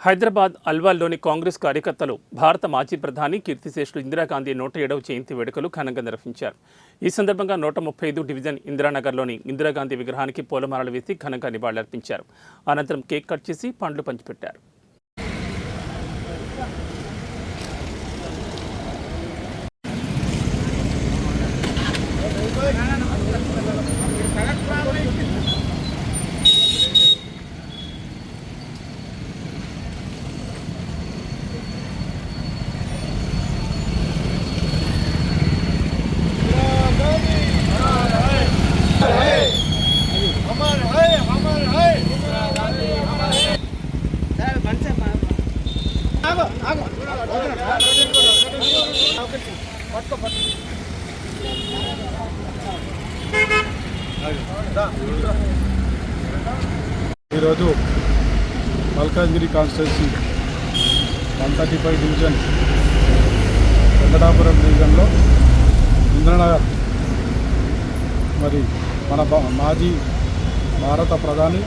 హైదరాబాద్ అల్వాల్లోని కాంగ్రెస్ కార్యకర్తలు భారత మాజీ ప్రధాని కీర్తిశేషులు ఇందిరాగాంధీ 107వ జయంతి వేడుకలు ఘనంగా నిర్వహించారు. ఈ సందర్భంగా 135 డివిజన్ ఇందిరానగర్లోని ఇందిరాగాంధీ విగ్రహానికి పూలమాలలు వేసి ఘనంగా నివాళులర్పించారు. అనంతరం కేక్ కట్ చేసి పండ్లు పంచిపెట్టారు. ఈరోజు మల్కాజ్గిరి కాన్స్టిట్యున్సీ 135 డివిజన్ వెంకటాపురం డివిజన్లో ఇంద్రనగర్ మరి మన మాజీ భారత ప్రధాని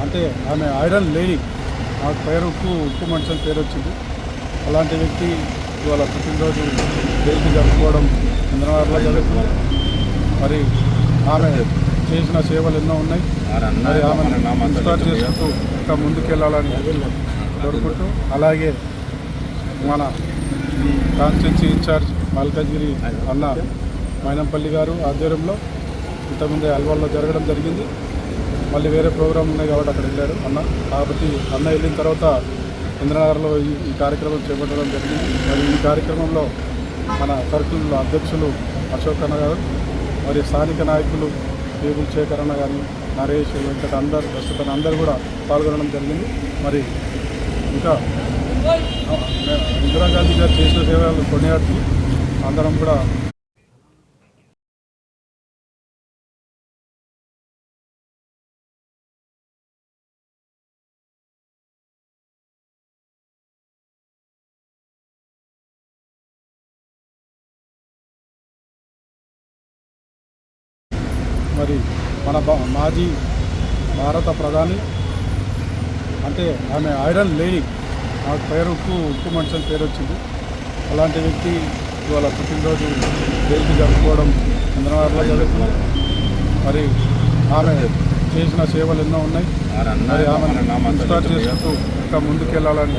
అంటే ఆమె ఐరన్ లేడీ ఆ పేరుకు ఉక్కు మనిషి అని పేరు వచ్చింది. అలాంటి వ్యక్తి ఇవాళ పుట్టినరోజు జయంతి జరుపుకోవడం ఇంద్రనగర్లో జరుగుతుంది. మరి ఆమె చేసిన సేవలు ఎన్నో ఉన్నాయి. మరి ఆమెను ఇన్స్పైర్ చేసుకుంటూ ఇంకా ముందుకెళ్ళాలని కోరుకుంటూ, అలాగే మన ఈ కాన్స్టిట్యున్సీ ఇన్ఛార్జ్ మల్కాజ్గిరి అన్న మైనంపల్లి గారు ఆధ్వర్యంలో ఇంతకుముందే అల్వాల్లో జరగడం జరిగింది. మళ్ళీ వేరే ప్రోగ్రాం ఉన్నాయి కాబట్టి అక్కడ వెళ్ళారు అన్న. కాబట్టి అన్న వెళ్ళిన తర్వాత ఇంద్రనగర్లో ఈ కార్యక్రమం చేపట్టడం జరిగింది. మరి ఈ కార్యక్రమంలో మన సర్కిల్ అధ్యక్షులు అశోక్ అన్న గారు, మరి స్థానిక నాయకులు టేబుల్ శేఖర్ అన్న కానీ, నరేష్, వెంకట అందరూ కూడా పాల్గొనడం జరిగింది. మరి ఇంకా ఇందిరాగాంధీ గారు చేసిన సేవలు కొనియాడుతూ అందరం కూడా మరి మన మాజీ భారత ప్రధాని అంటే ఆమె ఐరన్ లేడీ ఆ పేరుకు ఉక్కు మనిషి అని పేరు వచ్చింది. అలాంటి వ్యక్తి ఇవాళ పుట్టినరోజు జయంతి జరుపుకోవడం ఇంద్రనగర్లో జరుగుతుంది. మరి ఆమె చేసిన సేవలు ఎన్నో ఉన్నాయి. మరి ఆమెను ఇన్స్పైర్ చేసుకుంటూ ఇంకా ముందుకెళ్ళాలని